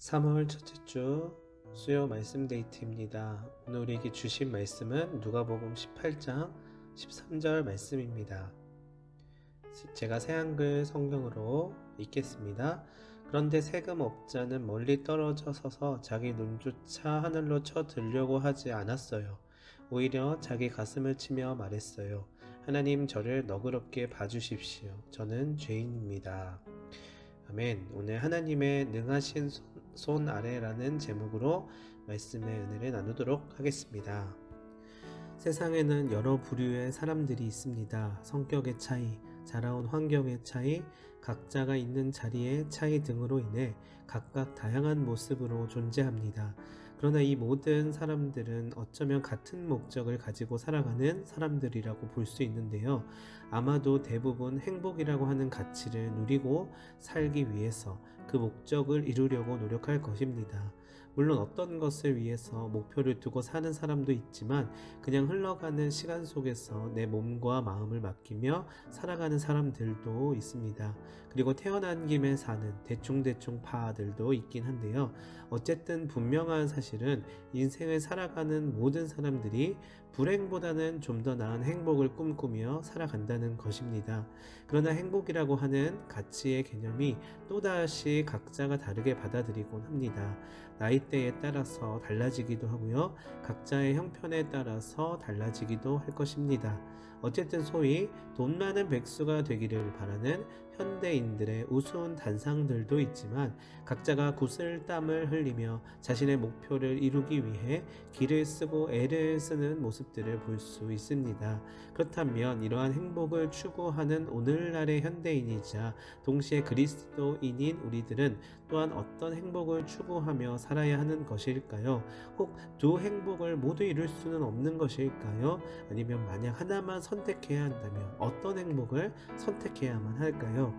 3월 첫째 주 수요 말씀 데이트입니다. 오늘 우리에게 주신 말씀은 누가복음 18장 13절 말씀입니다. 제가 새한글 성경으로 읽겠습니다. 그런데 세금업자는 멀리 떨어져 서서 자기 눈조차 하늘로 쳐들려고 하지 않았어요. 오히려 자기 가슴을 치며 말했어요. 하나님, 저를 너그럽게 봐주십시오. 저는 죄인입니다. 아멘. 오늘 하나님의 능하신 손 아래라는 제목으로 말씀의 은혜를 나누도록 하겠습니다. 세상에는 여러 부류의 사람들이 있습니다. 성격의 차이, 자라온 환경의 차이, 각자가 있는 자리의 차이 등으로 인해 각각 다양한 모습으로 존재합니다. 그러나 이 모든 사람들은 어쩌면 같은 목적을 가지고 살아가는 사람들이라고 볼 수 있는데요. 아마도 대부분 행복이라고 하는 가치를 누리고 살기 위해서 그 목적을 이루려고 노력할 것입니다. 물론 어떤 것을 위해서 목표를 두고 사는 사람도 있지만 그냥 흘러가는 시간 속에서 내 몸과 마음을 맡기며 살아가는 사람들도 있습니다. 그리고 태어난 김에 사는 대충대충 파들도 있긴 한데요. 어쨌든 분명한 사실은 인생을 살아가는 모든 사람들이 불행보다는 좀 더 나은 행복을 꿈꾸며 살아간다는 것입니다. 그러나 행복이라고 하는 가치의 개념이 또다시 각자가 다르게 받아들이곤 합니다. 나이대에 따라서 달라지기도 하고요. 각자의 형편에 따라서 달라지기도 할 것입니다. 어쨌든 소위 돈 많은 백수가 되기를 바라는 현대인들의 우스운 단상들도 있지만 각자가 구슬땀을 흘리며 자신의 목표를 이루기 위해 길을 쓰고 애를 쓰는 모습들을 볼 수 있습니다. 그렇다면 이러한 행복을 추구하는 오늘날의 현대인이자 동시에 그리스도인인 우리들은 또한 어떤 행복을 추구하며 살아야 하는 것일까요? 혹 두 행복을 모두 이룰 수는 없는 것일까요? 아니면 만약 하나만 선택해야 한다면 어떤 행복을 선택해야만 할까요?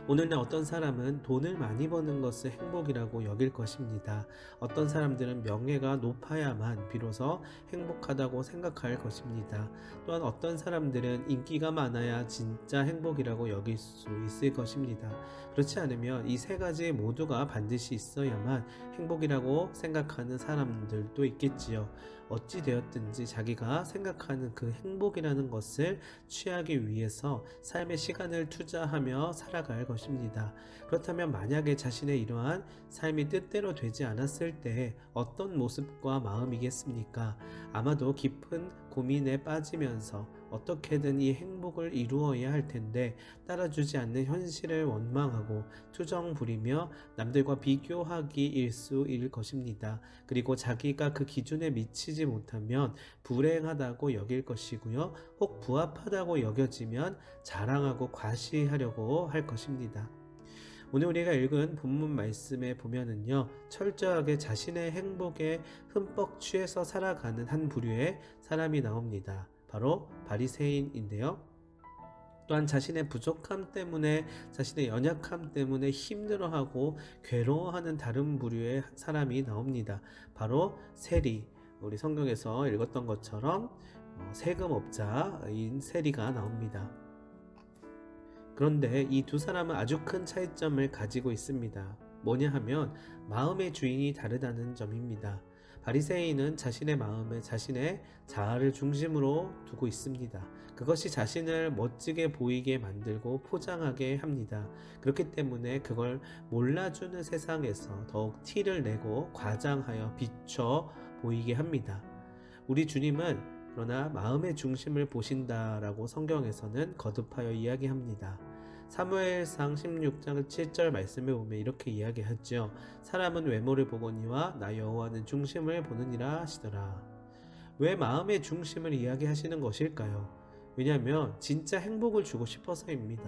오늘날 어떤 사람은 돈을 많이 버는 것을 행복이라고 여길 것입니다. 어떤 사람들은 명예가 높아야만 비로소 행복하다고 생각할 것입니다. 또한 어떤 사람들은 인기가 많아야 진짜 행복이라고 여길 수 있을 것입니다. 그렇지 않으면 이 세 가지 모두가 반드시 있어야만 행복이라고 생각하는 사람들도 있겠지요. 어찌 되었든지 자기가 생각하는 그 행복이라는 것을 취하기 위해서 삶의 시간을 투자하며 살아갈 것입니다. 그렇다면 만약에 자신의 이러한 삶이 뜻대로 되지 않았을 때 어떤 모습과 마음이겠습니까? 아마도 깊은 고민에 빠지면서 어떻게든 이 행복을 이루어야 할 텐데 따라주지 않는 현실을 원망하고 투정 부리며 남들과 비교하기 일쑤일 것입니다. 그리고 자기가 그 기준에 미치지 못하면 불행하다고 여길 것이고요. 혹 부합하다고 여겨지면 자랑하고 과시하려고 할 것입니다. 오늘 우리가 읽은 본문 말씀에 보면은요, 철저하게 자신의 행복에 흠뻑 취해서 살아가는 한 부류의 사람이 나옵니다. 바로 바리새인인데요. 또한 자신의 부족함 때문에, 자신의 연약함 때문에 힘들어하고 괴로워하는 다른 부류의 사람이 나옵니다. 바로 세리, 우리 성경에서 읽었던 것처럼 세금업자인 세리가 나옵니다. 그런데 이 두 사람은 아주 큰 차이점을 가지고 있습니다. 뭐냐 하면 마음의 주인이 다르다는 점입니다. 바리새인은 자신의 마음에 자신의 자아를 중심으로 두고 있습니다. 그것이 자신을 멋지게 보이게 만들고 포장하게 합니다. 그렇기 때문에 그걸 몰라주는 세상에서 더욱 티를 내고 과장하여 비춰 보이게 합니다. 우리 주님은 그러나 마음의 중심을 보신다라고 성경에서는 거듭하여 이야기합니다. 사무엘상 16장 7절 말씀에 보면 이렇게 이야기하죠. 사람은 외모를 보거니와 나 여호와는 중심을 보느니라 하시더라. 왜 마음의 중심을 이야기하시는 것일까요? 왜냐하면 진짜 행복을 주고 싶어서입니다.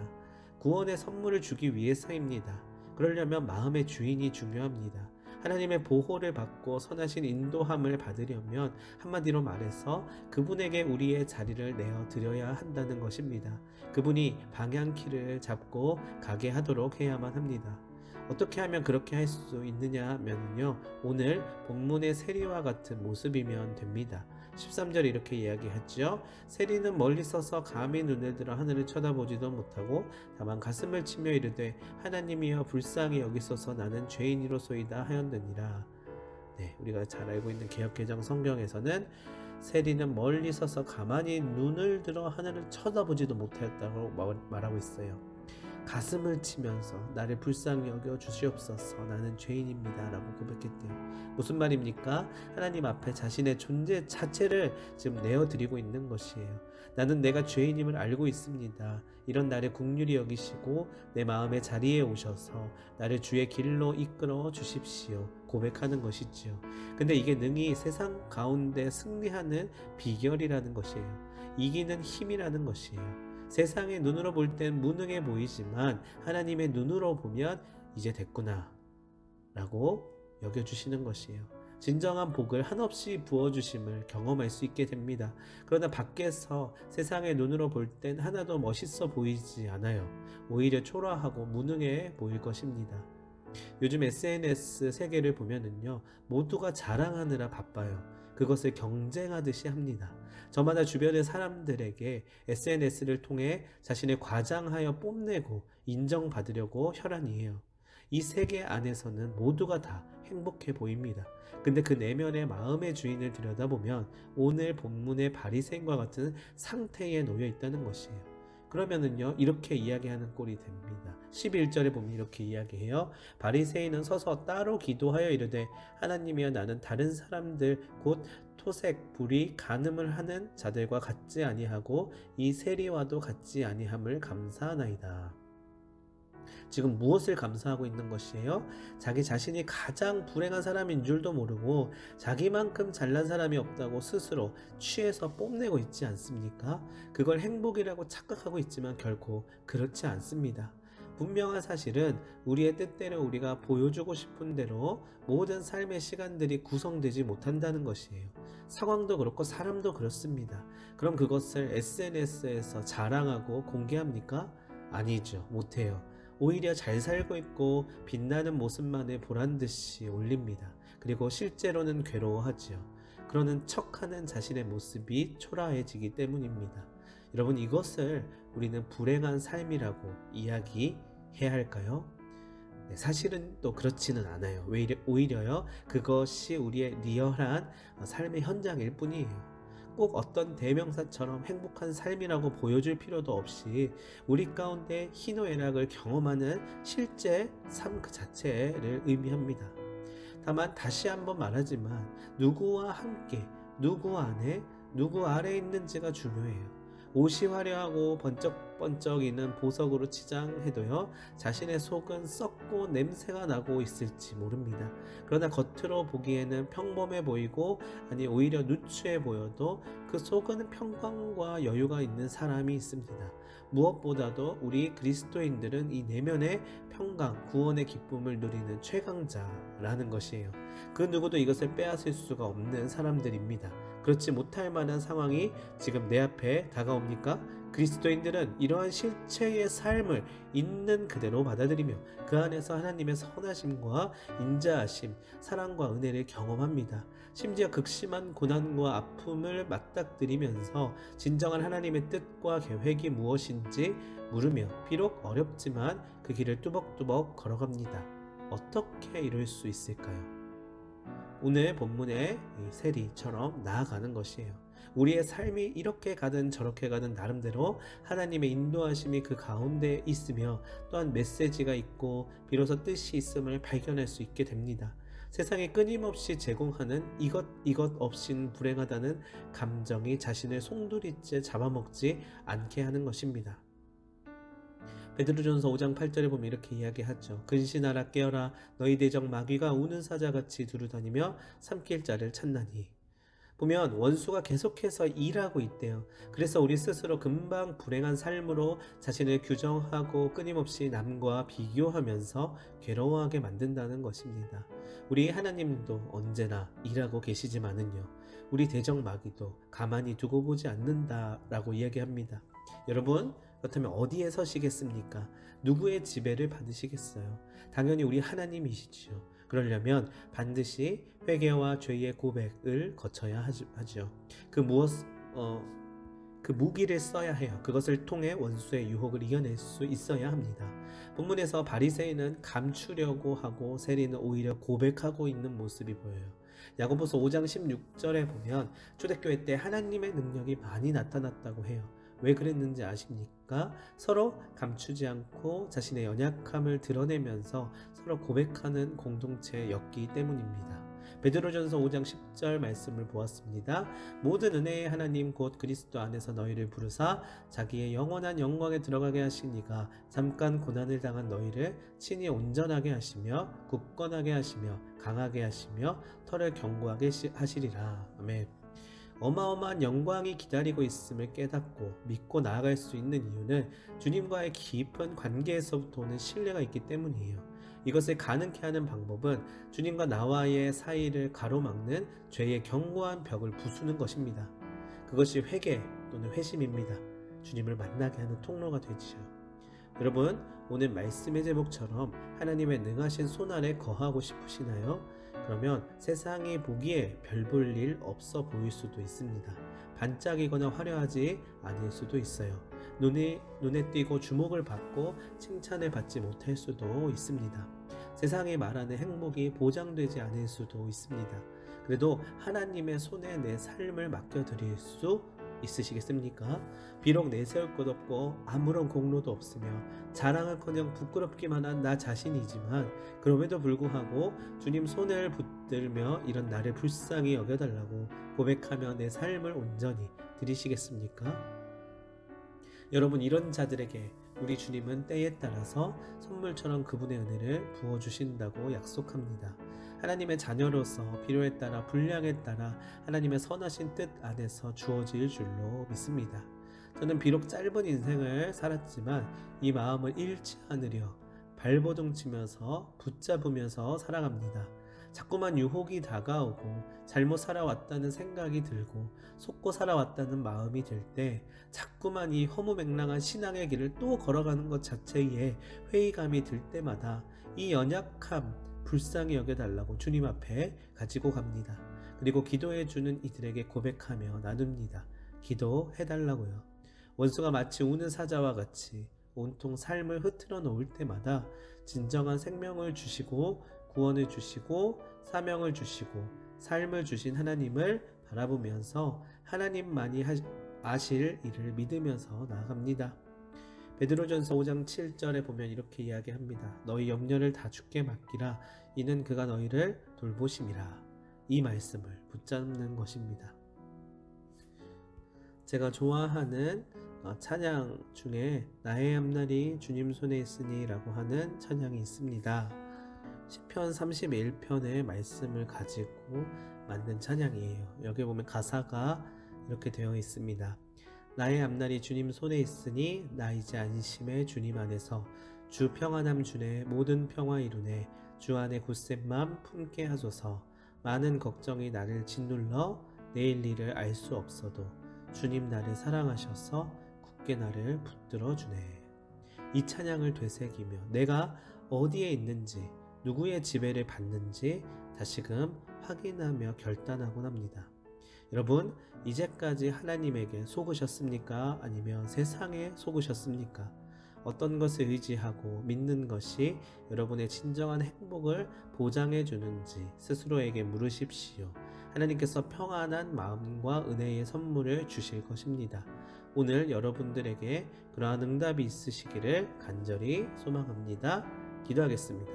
구원의 선물을 주기 위해서입니다. 그러려면 마음의 주인이 중요합니다. 하나님의 보호를 받고 선하신 인도함을 받으려면 한마디로 말해서 그분에게 우리의 자리를 내어드려야 한다는 것입니다. 그분이 방향키를 잡고 가게 하도록 해야만 합니다. 어떻게 하면 그렇게 할 수 있느냐 하면요, 오늘 본문의 세리와 같은 모습이면 됩니다. 13절 이렇게 이야기하죠. 세리는 멀리 서서 감히 눈을 들어 하늘을 쳐다보지도 못하고 다만 가슴을 치며 이르되 하나님이여 불쌍히 여기소서 나는 죄인이로소이다 하였느니라. 네, 우리가 잘 알고 있는 개역개정 성경에서는 세리는 멀리 서서 가만히 눈을 들어 하늘을 쳐다보지도 못하였다고 말하고 있어요. 가슴을 치면서 나를 불쌍히 여겨 주시옵소서 나는 죄인입니다 라고 고백했대요. 무슨 말입니까? 하나님 앞에 자신의 존재 자체를 지금 내어드리고 있는 것이에요. 나는 내가 죄인임을 알고 있습니다. 이런 나를 긍휼히 여기시고 내 마음의 자리에 오셔서 나를 주의 길로 이끌어 주십시오 고백하는 것이지요. 근데 이게 능히 세상 가운데 승리하는 비결이라는 것이에요. 이기는 힘이라는 것이에요. 세상의 눈으로 볼 땐 무능해 보이지만 하나님의 눈으로 보면 이제 됐구나 라고 여겨주시는 것이에요. 진정한 복을 한없이 부어주심을 경험할 수 있게 됩니다. 그러나 밖에서 세상의 눈으로 볼 땐 하나도 멋있어 보이지 않아요. 오히려 초라하고 무능해 보일 것입니다. 요즘 SNS 세계를 보면은요, 모두가 자랑하느라 바빠요. 그것을 경쟁하듯이 합니다. 저마다 주변의 사람들에게 SNS를 통해 자신을 과장하여 뽐내고 인정받으려고 혈안이에요. 이 세계 안에서는 모두가 다 행복해 보입니다. 근데 그 내면의 마음의 주인을 들여다보면 오늘 본문의 바리새인과 같은 상태에 놓여 있다는 것이에요. 그러면은요, 이렇게 이야기하는 꼴이 됩니다. 11절에 보면 이렇게 이야기해요. 바리새인은 서서 따로 기도하여 이르되 하나님이여 나는 다른 사람들 곧 토색, 불의, 간음을 하는 자들과 같지 아니하고 이 세리와도 같지 아니함을 감사하나이다. 지금 무엇을 감사하고 있는 것이에요? 자기 자신이 가장 불행한 사람인 줄도 모르고 자기만큼 잘난 사람이 없다고 스스로 취해서 뽐내고 있지 않습니까? 그걸 행복이라고 착각하고 있지만 결코 그렇지 않습니다. 분명한 사실은 우리의 뜻대로 우리가 보여주고 싶은 대로 모든 삶의 시간들이 구성되지 못한다는 것이에요. 상황도 그렇고 사람도 그렇습니다. 그럼 그것을 SNS에서 자랑하고 공개합니까? 아니죠. 못해요. 오히려 잘 살고 있고 빛나는 모습만을 보란듯이 올립니다. 그리고 실제로는 괴로워하지요. 그러는 척하는 자신의 모습이 초라해지기 때문입니다. 여러분, 이것을 우리는 불행한 삶이라고 이야기해야 할까요? 네, 사실은 또 그렇지는 않아요. 오히려요, 그것이 우리의 리얼한 삶의 현장일 뿐이에요. 꼭 어떤 대명사처럼 행복한 삶이라고 보여줄 필요도 없이 우리 가운데 희노애락을 경험하는 실제 삶 그 자체를 의미합니다. 다만 다시 한번 말하지만 누구와 함께, 누구 안에, 누구 아래 있는지가 중요해요. 옷이 화려하고 번쩍번쩍이는 보석으로 치장해도요, 자신의 속은 썩고 냄새가 나고 있을지 모릅니다. 그러나 겉으로 보기에는 평범해 보이고, 아니 오히려 누추해 보여도 그 속은 평강과 여유가 있는 사람이 있습니다. 무엇보다도 우리 그리스도인들은 이 내면의 평강, 구원의 기쁨을 누리는 최강자라는 것이에요. 그 누구도 이것을 빼앗을 수가 없는 사람들입니다. 그렇지 못할 만한 상황이 지금 내 앞에 다가옵니까? 그리스도인들은 이러한 실체의 삶을 있는 그대로 받아들이며 그 안에서 하나님의 선하심과 인자하심, 사랑과 은혜를 경험합니다. 심지어 극심한 고난과 아픔을 맞닥뜨리면서 진정한 하나님의 뜻과 계획이 무엇인지 물으며 비록 어렵지만 그 길을 뚜벅뚜벅 걸어갑니다. 어떻게 이룰 수 있을까요? 오늘 본문의 세리처럼 나아가는 것이에요. 우리의 삶이 이렇게 가든 저렇게 가든 나름대로 하나님의 인도하심이 그 가운데 있으며 또한 메시지가 있고 비로소 뜻이 있음을 발견할 수 있게 됩니다. 세상에 끊임없이 제공하는 이것 없인 불행하다는 감정이 자신을 송두리째 잡아먹지 않게 하는 것입니다. 베드로전서 5장 8절에 보면 이렇게 이야기하죠. 근신하라 깨어라 너희 대적 마귀가 우는 사자같이 두루다니며 삼킬 자를 찾나니. 보면 원수가 계속해서 일하고 있대요. 그래서 우리 스스로 금방 불행한 삶으로 자신을 규정하고 끊임없이 남과 비교하면서 괴로워하게 만든다는 것입니다. 우리 하나님도 언제나 일하고 계시지만은요, 우리 대적 마귀도 가만히 두고 보지 않는다라고 이야기합니다. 여러분, 그렇다면 어디에 서시겠습니까? 누구의 지배를 받으시겠어요? 당연히 우리 하나님이시지요. 그러려면 반드시 회개와 죄의 고백을 거쳐야 하죠. 그 무기를 써야 해요. 그것을 통해 원수의 유혹을 이겨낼 수 있어야 합니다. 본문에서 바리새인은 감추려고 하고 세리는 오히려 고백하고 있는 모습이 보여요. 야고보서 5장 16절에 보면 초대교회 때 하나님의 능력이 많이 나타났다고 해요. 왜 그랬는지 아십니까? 서로 감추지 않고 자신의 연약함을 드러내면서 서로 고백하는 공동체였기 때문입니다. 베드로전서 5장 10절 말씀을 보았습니다. 모든 은혜의 하나님 곧 그리스도 안에서 너희를 부르사 자기의 영원한 영광에 들어가게 하시니가 잠깐 고난을 당한 너희를 친히 온전하게 하시며 굳건하게 하시며 강하게 하시며 털을 견고하게 하시리라. 아멘. 어마어마한 영광이 기다리고 있음을 깨닫고 믿고 나아갈 수 있는 이유는 주님과의 깊은 관계에서부터 오는 신뢰가 있기 때문이에요. 이것을 가능케 하는 방법은 주님과 나와의 사이를 가로막는 죄의 견고한 벽을 부수는 것입니다. 그것이 회개 또는 회심입니다. 주님을 만나게 하는 통로가 되지요. 여러분, 오늘 말씀의 제목처럼 하나님의 능하신 손 아래 거하고 싶으시나요? 그러면 세상이 보기에 별 볼 일 없어 보일 수도 있습니다. 반짝이거나 화려하지 않을 수도 있어요. 눈에 띄고 주목을 받고 칭찬을 받지 못할 수도 있습니다. 세상이 말하는 행복이 보장되지 않을 수도 있습니다. 그래도 하나님의 손에 내 삶을 맡겨드릴 수 있으시겠습니까? 비록 내세울 것 없고 아무런 공로도 없으며 자랑은커녕 부끄럽기만 한 나 자신이지만 그럼에도 불구하고 주님 손을 붙들며 이런 나를 불쌍히 여겨달라고 고백하며 내 삶을 온전히 드리시겠습니까? 여러분, 이런 자들에게 우리 주님은 때에 따라서 선물처럼 그분의 은혜를 부어주신다고 약속합니다. 하나님의 자녀로서 필요에 따라 분량에 따라 하나님의 선하신 뜻 안에서 주어질 줄로 믿습니다. 저는 비록 짧은 인생을 살았지만 이 마음을 잃지 않으려 발버둥 치면서 붙잡으면서 살아갑니다. 자꾸만 유혹이 다가오고 잘못 살아왔다는 생각이 들고 속고 살아왔다는 마음이 들 때 자꾸만 이 허무맹랑한 신앙의 길을 또 걸어가는 것 자체에 회의감이 들 때마다 이 연약함 불쌍히 여겨달라고 주님 앞에 가지고 갑니다. 그리고 기도해주는 이들에게 고백하며 나눕니다. 기도해달라고요. 원수가 마치 우는 사자와 같이 온통 삶을 흐트러 놓을 때마다 진정한 생명을 주시고 구원을 주시고 사명을 주시고 삶을 주신 하나님을 바라보면서 하나님만이 아실 일을 믿으면서 나아갑니다. 베드로전서 5장 7절에 보면 이렇게 이야기합니다. 너희 염려를 다 주께 맡기라. 이는 그가 너희를 돌보심이라. 이 말씀을 붙잡는 것입니다. 제가 좋아하는 찬양 중에 나의 앞날이 주님 손에 있으니 라고 하는 찬양이 있습니다. 시편 31편의 말씀을 가지고 만든 찬양이에요. 여기 보면 가사가 이렇게 되어 있습니다. 나의 앞날이 주님 손에 있으니 나 이제 안심해 주님 안에서 주 평안함 주네 모든 평화 이루네 주 안에 굳센 맘 품게 하소서. 많은 걱정이 나를 짓눌러 내일 일을 알 수 없어도 주님 나를 사랑하셔서 굳게 나를 붙들어 주네. 이 찬양을 되새기며 내가 어디에 있는지 누구의 지배를 받는지 다시금 확인하며 결단하곤 합니다. 여러분, 이제까지 하나님에게 속으셨습니까? 아니면 세상에 속으셨습니까? 어떤 것을 의지하고 믿는 것이 여러분의 진정한 행복을 보장해 주는지 스스로에게 물으십시오. 하나님께서 평안한 마음과 은혜의 선물을 주실 것입니다. 오늘 여러분들에게 그러한 응답이 있으시기를 간절히 소망합니다. 기도하겠습니다.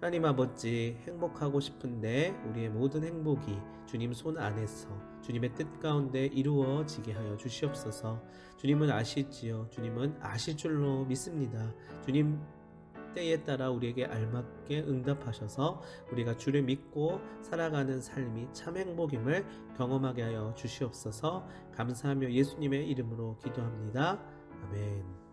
하나님 아버지, 행복하고 싶은데 우리의 모든 행복이 주님 손 안에서 주님의 뜻 가운데 이루어지게 하여 주시옵소서. 주님은 아시지요. 주님은 아실 줄로 믿습니다. 주님 때에 따라 우리에게 알맞게 응답하셔서 우리가 주를 믿고 살아가는 삶이 참 행복임을 경험하게 하여 주시옵소서. 감사하며 예수님의 이름으로 기도합니다. 아멘.